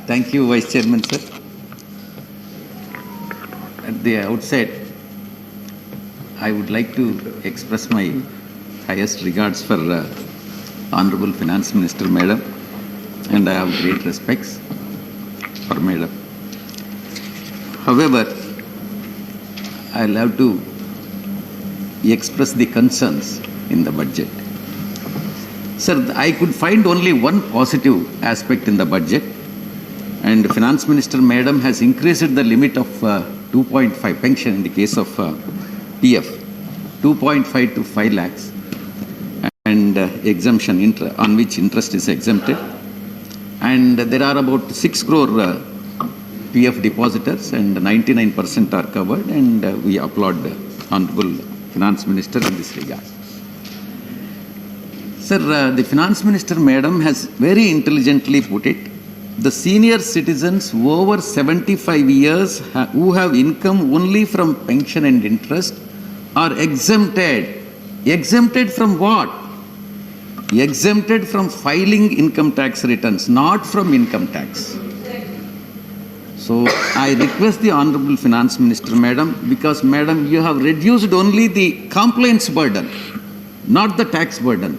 Thank you, Vice Chairman, sir. At the outset, I would like to express my highest regards for Honorable Finance Minister, Madam, and I have great respects for Madam. However, I'll have to express the concerns in the budget. Sir, I could find only one positive aspect in the budget, and the Finance Minister, Madam, has increased the limit of 2.5 pension in the case of PF, 2.5 to 5 lakhs, and exemption on which interest is exempted. And there are about 6 crore PF depositors, and 99% are covered, and we applaud the Honorable Finance Minister in this regard. Sir, the Finance Minister, Madam, has very intelligently put it. The senior citizens over 75 years who have income only from pension and interest are exempted. Exempted from what? Exempted from filing income tax returns, not from income tax. So I request the Honorable Finance Minister, Madam, because, Madam, you have reduced only the complaints burden, not the tax burden.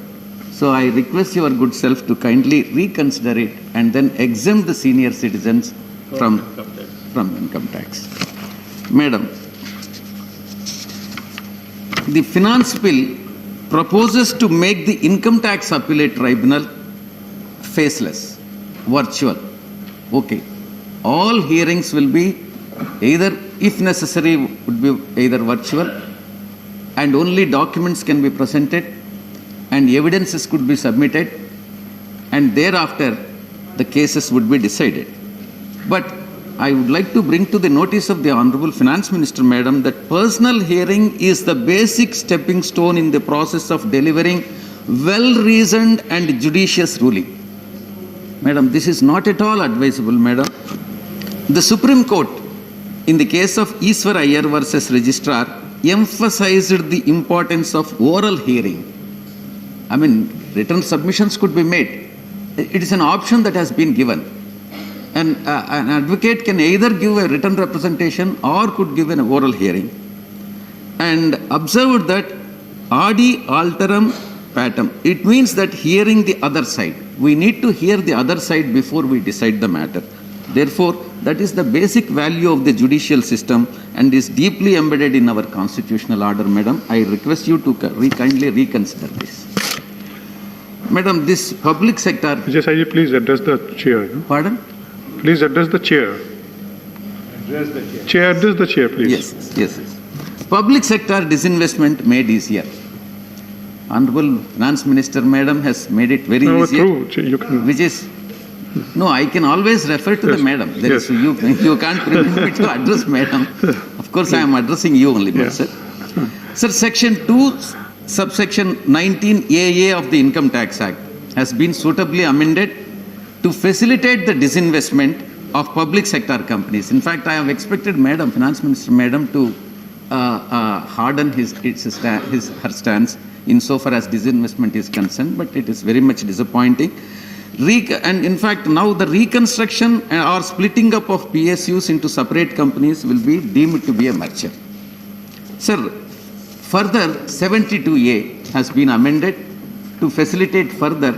So I request your good self to kindly reconsider it and then exempt the senior citizens from income tax. Madam, the finance bill proposes to make the income tax appellate tribunal faceless, virtual. Okay. All hearings will be either, if necessary, would be either virtual, and only documents can be presented and evidences could be submitted, and thereafter the cases would be decided. But I would like to bring to the notice of the Honorable Finance Minister, Madam, that personal hearing is the basic stepping stone in the process of delivering well-reasoned and judicious ruling. Madam, this is not at all advisable, Madam. The Supreme Court, in the case of Iswar Iyer versus Registrar, emphasized the importance of oral hearing. I mean, written submissions could be made. It is an option that has been given. And an advocate can either give a written representation or could give an oral hearing. And observed that audi alteram patum. It means that hearing the other side. We need to hear the other side before we decide the matter. Therefore, that is the basic value of the judicial system and is deeply embedded in our constitutional order, Madam. I request you to kindly reconsider this. Madam, this public sector... Vijay, please address the chair. No? Pardon? Please address the chair. Address the chair. Chair, address the chair, please. Yes. Public sector disinvestment made easier. Honorable Finance Minister, Madam, has made it very easier. True. You can... Which is... No, I can always refer to the Madam. Yes. You can't prevent me to address Madam. Of course, I am addressing you only, sir. Sir, Section 2, subsection 19AA of the Income Tax Act has been suitably amended to facilitate the disinvestment of public sector companies. In fact, I have expected Madam, Finance Minister, Madam, to harden her stance insofar as disinvestment is concerned, but it is very much disappointing. And in fact, now the reconstruction or splitting up of PSUs into separate companies will be deemed to be a merger. Sir, further 72A has been amended to facilitate further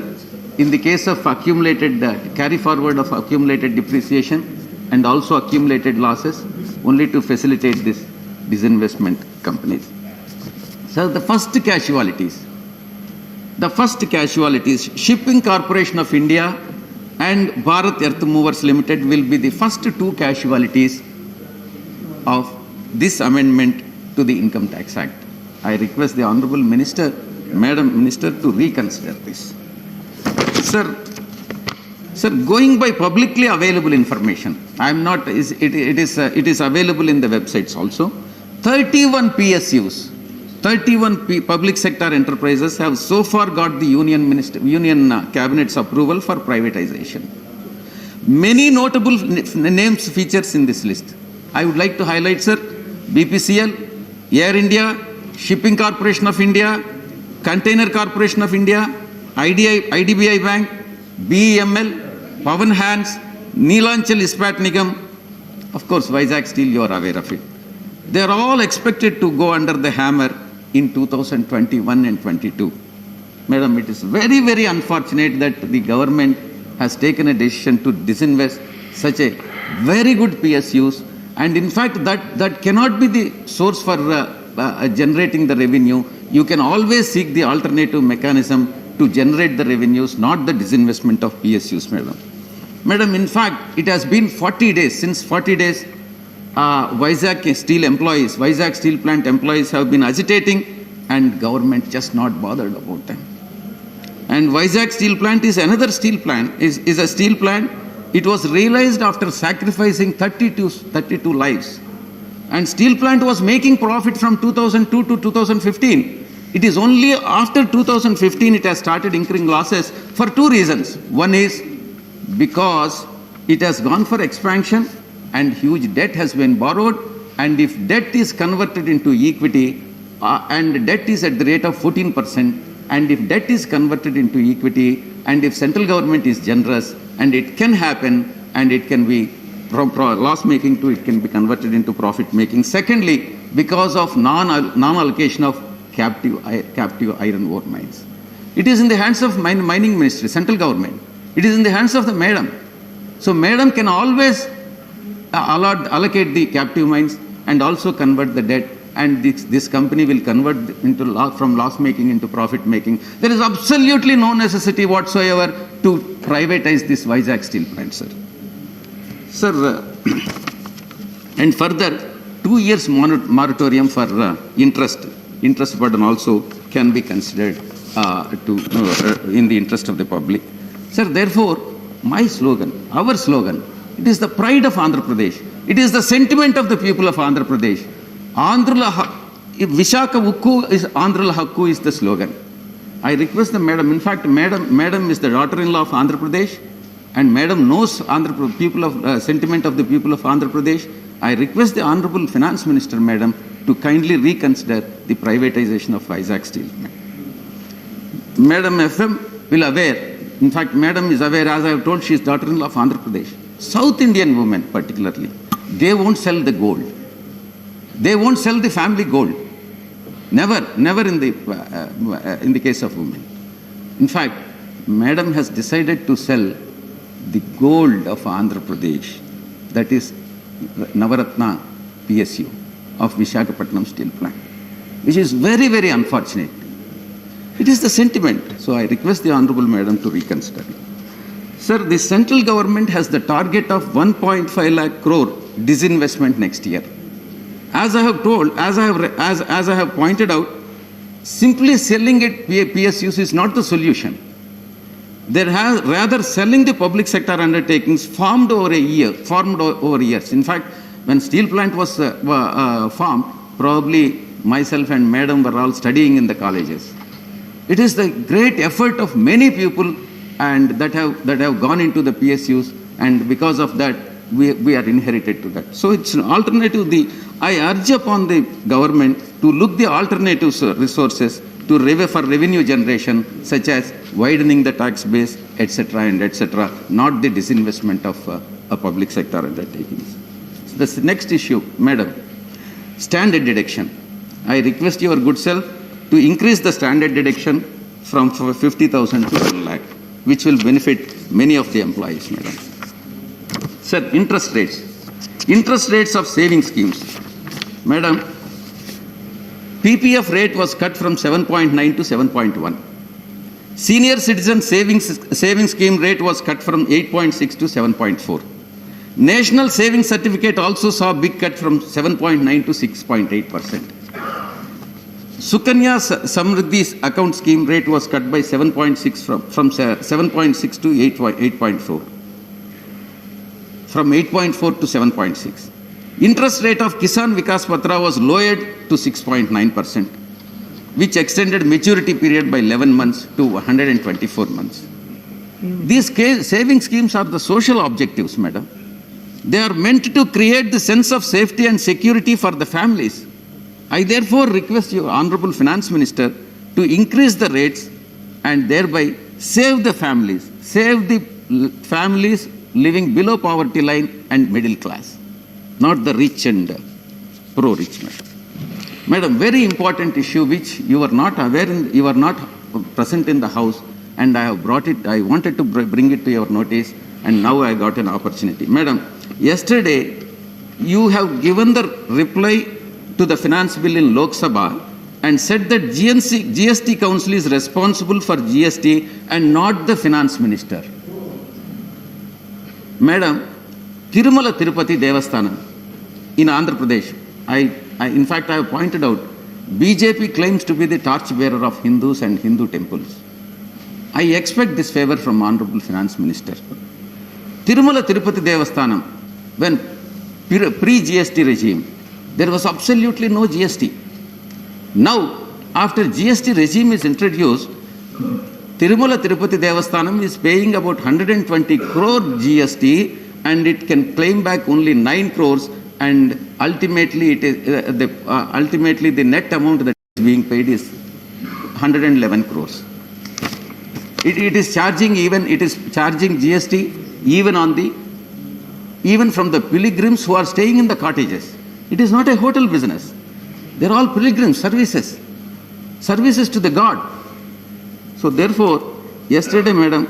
in the case of accumulated carry forward of accumulated depreciation and also accumulated losses, only to facilitate this disinvestment companies. So the first casualties, Shipping Corporation of India and Bharat Earth Movers Limited will be the first two casualties of this amendment to the Income Tax Act. I request the Honorable Minister, Madam Minister, to reconsider this. Sir, going by publicly available information, it is available in the websites also. 31 PSUs, 31 public sector enterprises have so far got the Union Cabinet's approval for privatization. Many notable names features in this list. I would like to highlight, sir, BPCL, Air India, Shipping Corporation of India, Container Corporation of India, IDBI Bank, BEML, Pavan Hands, Neelanchal Ispat Nigam, of course, Vizag Steel, you are aware of it. They are all expected to go under the hammer in 2021 and 22. Madam, it is very, very unfortunate that the government has taken a decision to disinvest such a very good PSUs, and in fact that cannot be the source for generating the revenue. You can always seek the alternative mechanism to generate the revenues, not the disinvestment of PSUs, madam. Madam, in fact, it has been 40 days, since 40 days, Vizag Steel employees, Vizag Steel Plant employees have been agitating, and government just not bothered about them. And Vizag Steel Plant is another steel plant, is a steel plant. It was realized after sacrificing 32 lives. And steel plant was making profit from 2002 to 2015. It is only after 2015 it has started incurring losses for two reasons. One is because it has gone for expansion and huge debt has been borrowed, and if debt is converted into equity, and debt is at the rate of 14%, and if debt is converted into equity, and if central government is generous, and it can happen, and it can be from loss making to it can be converted into profit making. Secondly, because of non-allocation of captive iron ore mines. It is in the hands of mining ministry, central government. It is in the hands of the madam. So madam can always allocate the captive mines and also convert the debt, and this company will convert from loss making into profit making. There is absolutely no necessity whatsoever to privatize this Vizag Steel Plant, sir. Sir, and further, 2 years moratorium for interest burden also can be considered in the interest of the public. Sir, therefore, my slogan, our slogan, it is the pride of Andhra Pradesh. It is the sentiment of the people of Andhra Pradesh. Vishaka Ukku is Andhrala Hakku is the slogan. I request the madam, in fact, madam is the daughter-in-law of Andhra Pradesh, and madam knows sentiment of the people of Andhra Pradesh. I request the Honorable Finance Minister, madam, to kindly reconsider the privatization of Vizag Steel. Madam FM will aware, in fact, madam is aware, as I have told, she is daughter-in-law of Andhra Pradesh. South Indian women particularly, they won't sell the gold. They won't sell the family gold. Never in the case of women. In fact, madam has decided to sell the gold of Andhra Pradesh, that is Navaratna PSU of Visakhapatnam Steel Plant, which is very, very unfortunate. It is the sentiment. So I request the Honorable Madam to reconsider. Sir, the central government has the target of 1.5 lakh crore disinvestment next year. As I have told, as I have pointed out, simply selling it PSUs is not the solution. Rather selling the public sector undertakings formed over years. In fact, when steel plant was formed, probably myself and madam were all studying in the colleges. It is the great effort of many people and that have gone into the PSUs, and because of that, we are inherited to that. So it's an alternative. I urge upon the government to look the alternative resources for revenue generation, such as widening the tax base, etc., not the disinvestment of a public sector undertakings. So the next issue, madam, standard deduction. I request your good self to increase the standard deduction from 50,000 to 1 lakh, which will benefit many of the employees, madam. Sir, interest rates. Interest rates of saving schemes. Madam, PPF rate was cut from 7.9 to 7.1. Senior citizen savings scheme rate was cut from 8.6 to 7.4. National savings certificate also saw a big cut from 7.9 to 6.8%. Sukanya Samriddhi account scheme rate was cut by 7.6 from 7.6 to 8.4. From 8.4 to 7.6. Interest rate of Kisan Vikas Patra was lowered to 6.9%, which extended maturity period by 11 months to 124 months. These saving schemes are the social objectives, madam. They are meant to create the sense of safety and security for the families. I therefore request your Honorable Finance Minister to increase the rates and thereby save the families save the families living below poverty line and middle class, not the rich and pro-rich. Madam, very important issue which you are not aware, you are not present in the House, and I have brought it, I wanted to bring it to your notice, and now I got an opportunity. Madam, yesterday you have given the reply to the finance bill in Lok Sabha and said that GST Council is responsible for GST and not the finance minister. Madam, Tirumala Tirupati Devasthanam in Andhra Pradesh, in fact I have pointed out, BJP claims to be the torchbearer of Hindus and Hindu temples. I expect this favor from Honorable Finance Minister. Tirumala Tirupati Devasthanam, when pre-GST regime, there was absolutely no GST. Now, after GST regime is introduced, Tirumala Tirupati Devasthanam is paying about 120 crore GST and it can claim back only 9 crores and ultimately it is, ultimately the net amount that is being paid is 111 crores. It is charging GST even from the pilgrims who are staying in the cottages. It is not a hotel business. They are all pilgrim services to the God. So therefore, yesterday, Madam,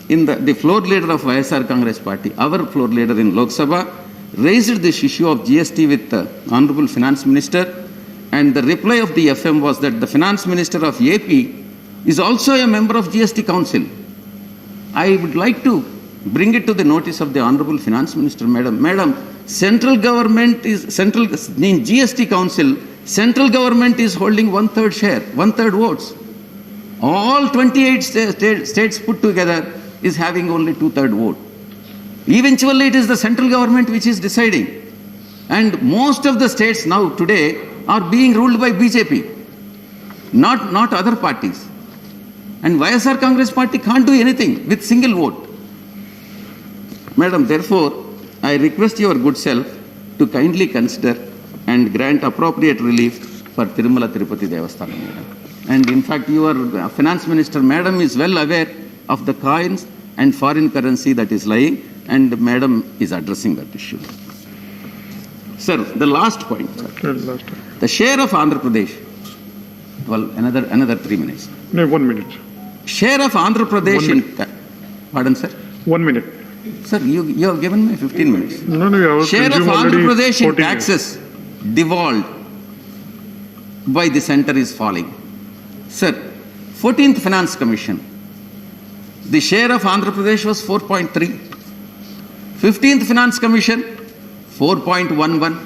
in the floor leader of YSR Congress Party, our floor leader in Lok Sabha, raised this issue of GST with the Honorable Finance Minister, and the reply of the FM was that the Finance Minister of AP is also a member of GST Council. I would like to bring it to the notice of the Honorable Finance Minister, Madam. Madam, central government is, in GST Council, central government is holding 1/3 share, 1/3 votes. All 28 states put together is having only 2/3 vote. Eventually, it is the central government which is deciding. And most of the states now today are being ruled by BJP, not other parties. And YSR Congress Party can't do anything with single vote. Madam, therefore, I request your good self to kindly consider and grant appropriate relief for Tirumala Tirupati Devasthanam, Madam. And in fact, your Finance Minister, Madam, is well aware of the coins and foreign currency that is lying, and Madam is addressing that issue. Sir, the last point, sir. The share of Andhra Pradesh, well, another 3 minutes. No, 1 minute. Share of Andhra Pradesh in... Pardon, sir? 1 minute. Sir, you have given me 15 minutes. No, I was Share of already Andhra Pradesh in 14 taxes devolved by the center is falling. Sir, 14th Finance Commission, the share of Andhra Pradesh was 4.3. 15th Finance Commission, 4.11.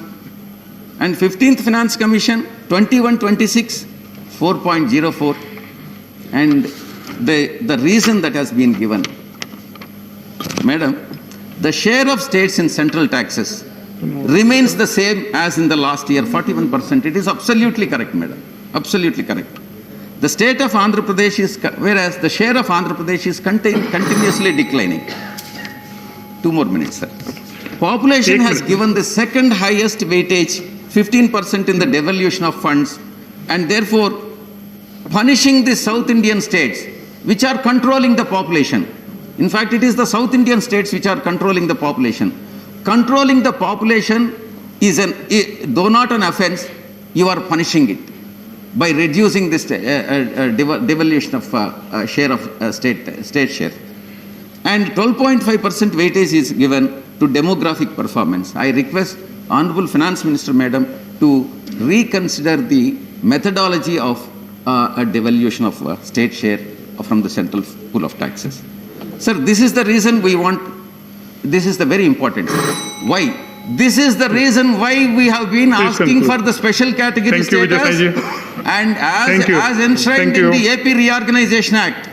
And 15th Finance Commission, 21-26, 4.04. And the reason that has been given, Madam, the share of states in central taxes remains the same as in the last year, 41%. It is absolutely correct, Madam. Absolutely correct. The state of Andhra Pradesh is, whereas the share of Andhra Pradesh is continuously declining. 2 more minutes, sir. Population has given the second highest weightage, 15% in the devolution of funds, and therefore punishing the South Indian states which are controlling the population. In fact, it is the South Indian states which are controlling the population. Controlling the population is though not an offense, you are punishing it by reducing this devolution of share of state share. And 12.5% weightage is given to demographic performance. I request Honorable Finance Minister, Madam, to reconsider the methodology of a devolution of state share from the central pool of taxes. Sir, this is the reason we want, this is the very important. Why? This is the reason why we have been asking for the special category status and as enshrined in the AP Reorganization Act.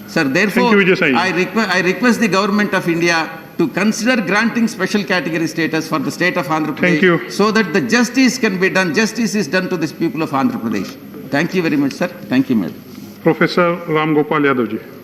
Sir, therefore, I request the Government of India to consider granting special category status for the state of Andhra Pradesh so that the justice can be done, justice is done to this people of Andhra Pradesh. Thank you very much, sir. Thank you, Madam. Professor Ram Gopal Yadav ji.